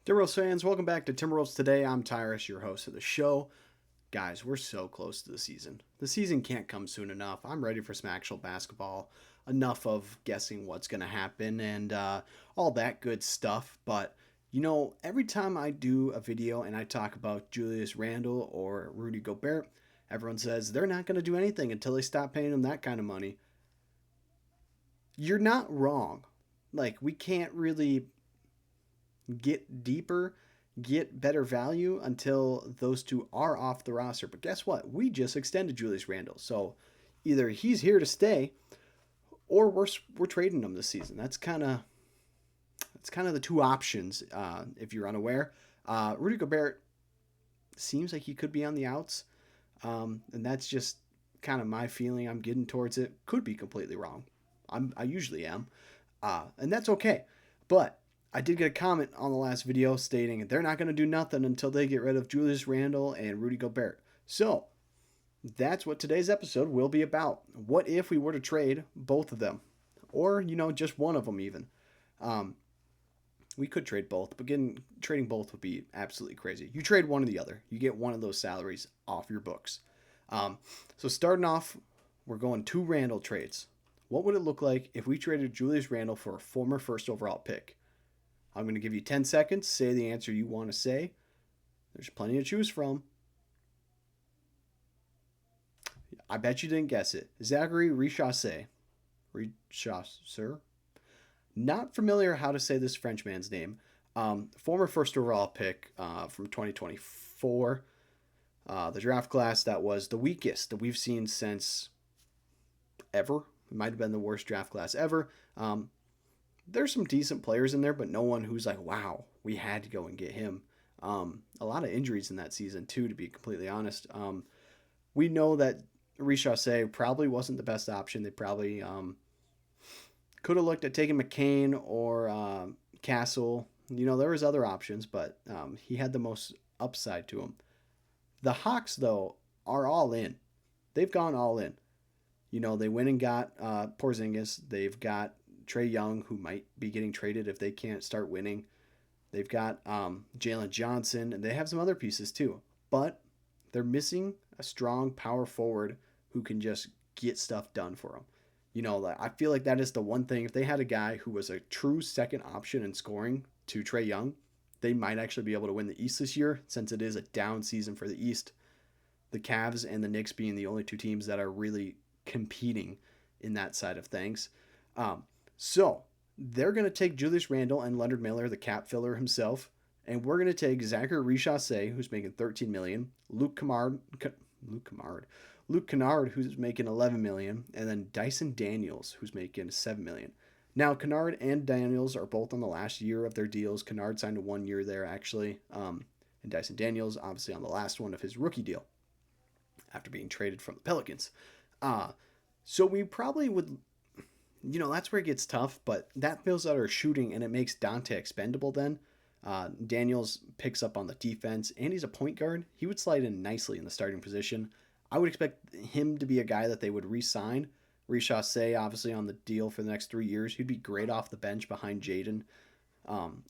Timberwolves fans, welcome back to Timberwolves Today. I'm Tyrus, your host of the show. Guys, we're so close to the season. The season can't come soon enough. I'm ready for some actual basketball. Enough of guessing what's going to happen and all that good stuff. But, every time I do a video and I talk about Julius Randle or Rudy Gobert, everyone says they're not going to do anything until they stop paying them that kind of money. You're not wrong. We can't really get deeper, get better value until those two are off the roster. But guess what? We just extended Julius Randle. So either he's here to stay or we're trading him this season. That's kind of the two options if you're unaware. Rudy Gobert seems like he could be on the outs. And that's just kind of my feeling. I'm getting towards it. Could be completely wrong. I usually am. And that's okay. But I did get a comment on the last video stating they're not going to do nothing until they get rid of Julius Randle and Rudy Gobert. So that's what today's episode will be about. What if we were to trade both of them? Or, just one of them even. We could trade both, but trading both would be absolutely crazy. You trade one or the other. You get one of those salaries off your books. So starting off, we're going two Randle trades. What would it look like if we traded Julius Randle for a former first overall pick? I'm going to give you 10 seconds. Say the answer you want to say. There's plenty to choose from. I bet you didn't guess it. Zachary Richasser. Richasser? Not familiar how to say this French man's name. Former first overall pick from 2024. The draft class that was the weakest that we've seen since ever. It might have been the worst draft class ever. There's some decent players in there, but no one who's like, wow, we had to go and get him. A lot of injuries in that season, too, to be completely honest. We know that Richasser probably wasn't the best option. They probably could have looked at taking McCain or Castle. There was other options, but he had the most upside to him. The Hawks, though, are all in. They've gone all in. They went and got Porzingis. They've got Trae Young, who might be getting traded if they can't start winning. They've got Jalen Johnson, and they have some other pieces too. But they're missing a strong power forward who can just get stuff done for them. I feel like that is the one thing. If they had a guy who was a true second option in scoring to Trae Young, they might actually be able to win the East this year, since it is a down season for the East. The Cavs and the Knicks being the only two teams that are really competing in that side of things. So they're going to take Julius Randle and Leonard Miller, the cap filler himself, and we're going to take Zachary Richasser, who's making $13 million, Luke Kennard, who's making $11 million, and then Dyson Daniels, who's making $7 million. Now, Kennard and Daniels are both on the last year of their deals. Kennard signed a 1 year there, actually, and Dyson Daniels, obviously, on the last one of his rookie deal after being traded from the Pelicans. So we probably would... that's where it gets tough, but that fills out our shooting and it makes Dante expendable then. Daniels picks up on the defense and he's a point guard. He would slide in nicely in the starting position. I would expect him to be a guy that they would re-sign. Richasser, obviously, on the deal for the next 3 years. He'd be great off the bench behind Jaden.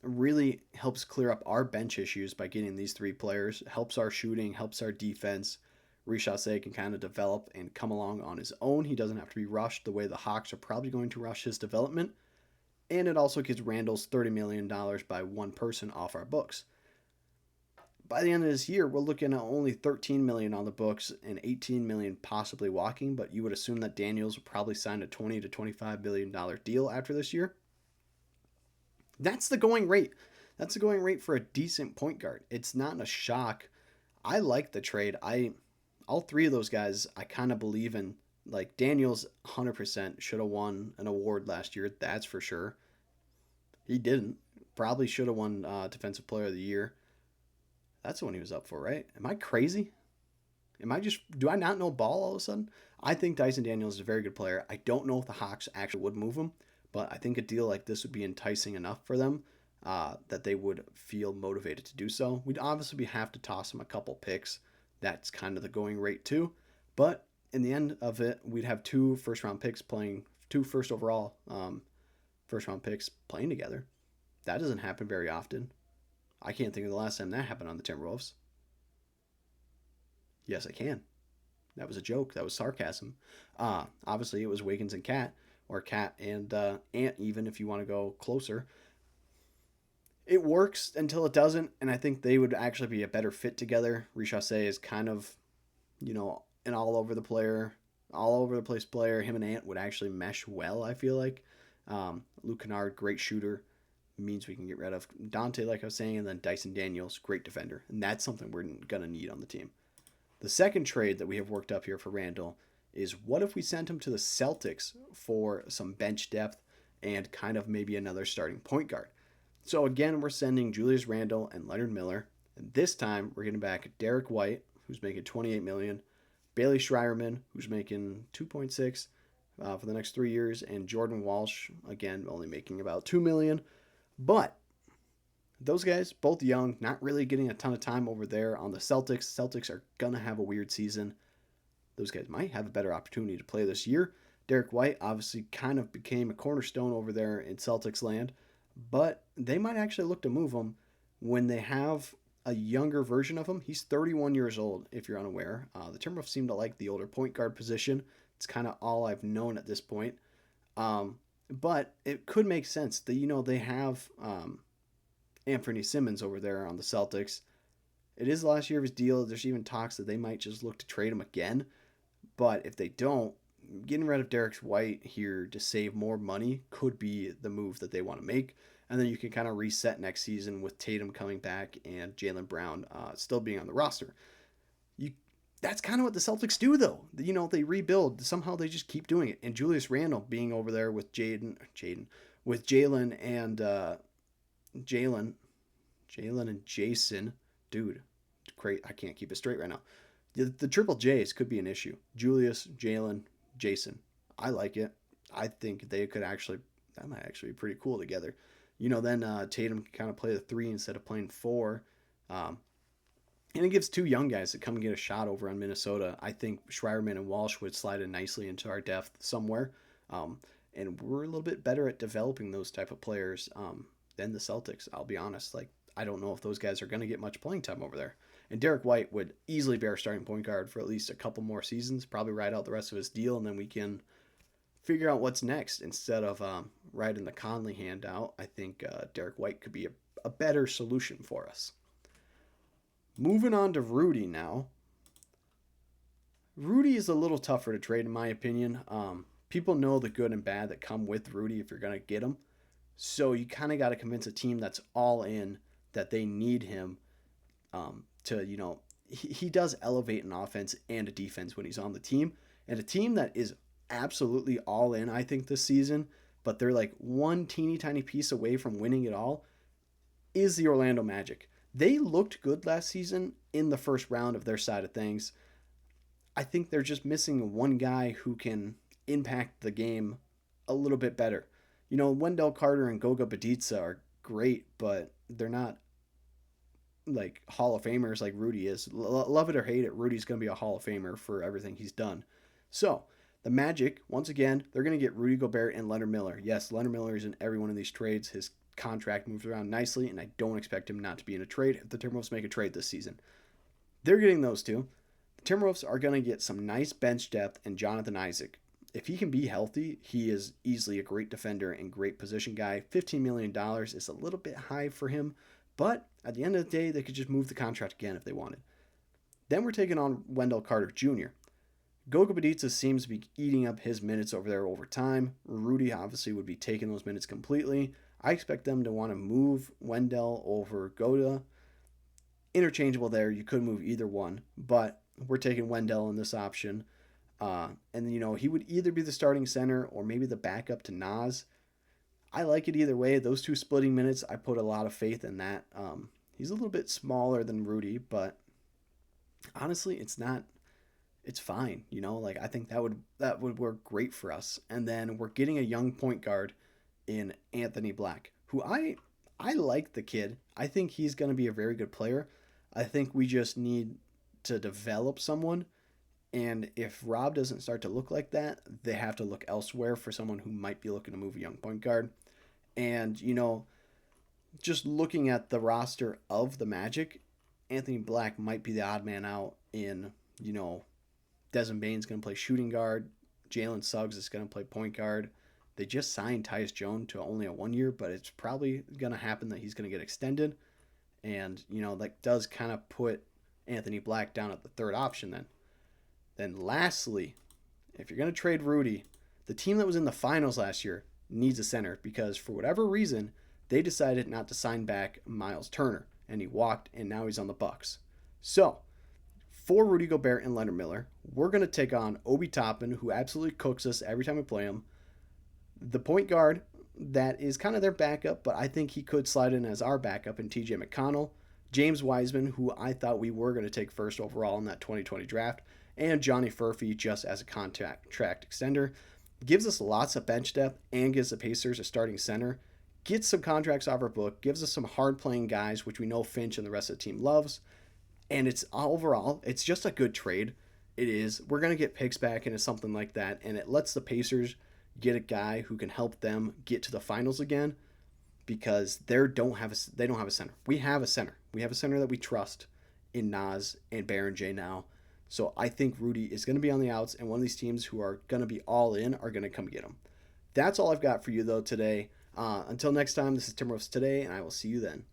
Really helps clear up our bench issues by getting these three players. Helps our shooting, helps our defense. Richasser can kind of develop and come along on his own. He doesn't have to be rushed the way the Hawks are probably going to rush his development. And it also gets Randle's $30 million by one person off our books. By the end of this year, we're looking at only $13 million on the books and $18 million possibly walking, but you would assume that Daniels will probably sign a $20 to $25 million deal after this year. That's the going rate. That's the going rate for a decent point guard. It's not a shock. I like the trade. All three of those guys, I kind of believe in. Like, Daniels 100% should have won an award last year. That's for sure. He didn't. Probably should have won Defensive Player of the Year. That's the one he was up for, right? Am I crazy? Do I not know ball all of a sudden? I think Dyson Daniels is a very good player. I don't know if the Hawks actually would move him, but I think a deal like this would be enticing enough for them that they would feel motivated to do so. We'd obviously have to toss him a couple picks. That's kind of the going rate too. But in the end of it, we'd have two first round picks playing together. That doesn't happen very often. I can't think of the last time that happened on the Timberwolves. Yes, I can. That was a joke. That was sarcasm. Obviously, it was Wiggins and Cat, or Cat and Ant, even if you want to go closer. It works until it doesn't, and I think they would actually be a better fit together. Richase is kind of, an all over the place player. Him and Ant would actually mesh well, I feel like. Luke Kennard, great shooter, means we can get rid of Dante, like I was saying, and then Dyson Daniels, great defender. And that's something we're going to need on the team. The second trade that we have worked up here for Randall is what if we sent him to the Celtics for some bench depth and kind of maybe another starting point guard? So again, we're sending Julius Randle and Leonard Miller, and this time we're getting back Derek White, who's making $28 million, Bailey Schreierman, who's making 2.6 for the next 3 years, and Jordan Walsh, again, only making about $2 million. But those guys, both young, not really getting a ton of time over there on the Celtics. Celtics are gonna have a weird season. Those guys might have a better opportunity to play this year. Derek White obviously kind of became a cornerstone over there in Celtics land, but they might actually look to move him when they have a younger version of him. He's 31 years old, if you're unaware. The Timberwolves seem to like the older point guard position. It's kind of all I've known at this point. But it could make sense that, they have Anthony Simmons over there on the Celtics. It is the last year of his deal. There's even talks that they might just look to trade him again. But if they don't, getting rid of Derek White here to save more money could be the move that they want to make. And then you can kind of reset next season with Tatum coming back and Jaylen Brown still being on the roster. That's kind of what the Celtics do, though. They rebuild. Somehow they just keep doing it. And Julius Randle being over there with Jalen and Jalen and Jason. Dude, great. I can't keep it straight right now. The triple J's could be an issue. Julius, Jalen, Jason. I like it. I think that might actually be pretty cool together. Then Tatum can kind of play the 3 instead of playing 4. And it gives 2 young guys that come and get a shot over on Minnesota. I think Schreierman and Walsh would slide in nicely into our depth somewhere. And we're a little bit better at developing those type of players than the Celtics. I'll be honest. I don't know if those guys are going to get much playing time over there. And Derek White would easily be our starting point guard for at least a couple more seasons, probably ride out the rest of his deal, and then we can figure out what's next instead of riding the Conley handout. I think Derek White could be a better solution for us. Moving on to Rudy now. Rudy is a little tougher to trade, in my opinion. People know the good and bad that come with Rudy if you're going to get him. So you kind of got to convince a team that's all in that they need him he does elevate an offense and a defense when he's on the team. And a team that is absolutely all in, I think, this season, but they're like one teeny tiny piece away from winning it all, is the Orlando Magic. They looked good last season in the first round of their side of things. I think they're just missing one guy who can impact the game a little bit better. Wendell Carter and Goga Bitadze are great, but they're not like Hall of Famers like Rudy is. Love it or hate it, Rudy's going to be a Hall of Famer for everything he's done. So the Magic, once again, they're going to get Rudy Gobert and Leonard Miller. Yes, Leonard Miller is in every one of these trades. His contract moves around nicely, and I don't expect him not to be in a trade if the Timberwolves make a trade this season. They're getting those two. The Timberwolves are going to get some nice bench depth and Jonathan Isaac. If he can be healthy, he is easily a great defender and great position guy. $15 million is a little bit high for him, but at the end of the day, they could just move the contract again if they wanted. Then we're taking on Wendell Carter Jr. Goga Bitadze seems to be eating up his minutes over there over time. Rudy obviously would be taking those minutes completely. I expect them to want to move Wendell over Goga. Interchangeable there. You could move either one, but we're taking Wendell in this option. And he would either be the starting center or maybe the backup to Nas. I like it either way. Those two splitting minutes, I put a lot of faith in that. He's a little bit smaller than Rudy, but honestly, it's fine. I think that would work great for us. And then we're getting a young point guard in Anthony Black, who I like the kid. I think he's going to be a very good player. I think we just need to develop someone. And if Rob doesn't start to look like that, they have to look elsewhere for someone who might be looking to move a young point guard. And, just looking at the roster of the Magic, Anthony Black might be the odd man out in, Desmond Bane's going to play shooting guard. Jalen Suggs is going to play point guard. They just signed Tyus Jones to only a 1 year, but it's probably going to happen that he's going to get extended. And, that does kind of put Anthony Black down at the third option then. Then lastly, if you're going to trade Rudy, the team that was in the finals last year needs a center because for whatever reason, they decided not to sign back Miles Turner, and he walked, and now he's on the Bucks. So, for Rudy Gobert and Leonard Miller, we're going to take on Obi Toppin, who absolutely cooks us every time we play him. The point guard that is kind of their backup, but I think he could slide in as our backup in TJ McConnell. James Wiseman, who I thought we were going to take first overall in that 2020 draft, and Johnny Furphy just as a contract extender. Gives us lots of bench depth and gives the Pacers a starting center. Gets some contracts off our book, gives us some hard playing guys, which we know Finch and the rest of the team loves. And it's overall, it's just a good trade. It is. We're going to get picks back into something like that, and it lets the Pacers get a guy who can help them get to the finals again because they don't have a center. We have a center. We have a center that we trust in Nas and Baron J now. So I think Rudy is going to be on the outs, and one of these teams who are going to be all in are going to come get him. That's all I've got for you, though, today. Until next time, this is Timberwolves Today, and I will see you then.